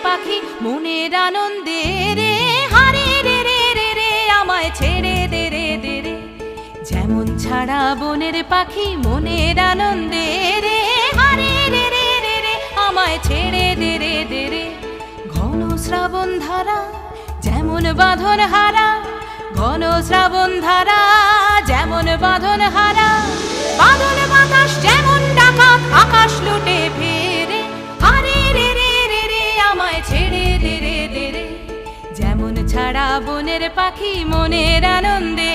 পাখি মনের আনন্দে রে, হারে রে রে রে রে আমায় ছেড়ে দে রে দে রে। যেমন ছাড়া বনের পাখি মনের আনন্দে রে, হারে রে রে রে রে আমায় ছেড়ে দে রে দে রে। ঘন শ্রাবণ ধারা যেমন বাঁধন হারা, ঘন শ্রাবণ ধারা যেমন বাঁধন হারা, বাদল বাতাস যেমন ডাকাত আকাশ লুটে ফেরে, হারে রে রে রে রে আমায় ছেড়ে দে রে দে রে। যেমন ছাড়া বনের পাখি মনের আনন্দে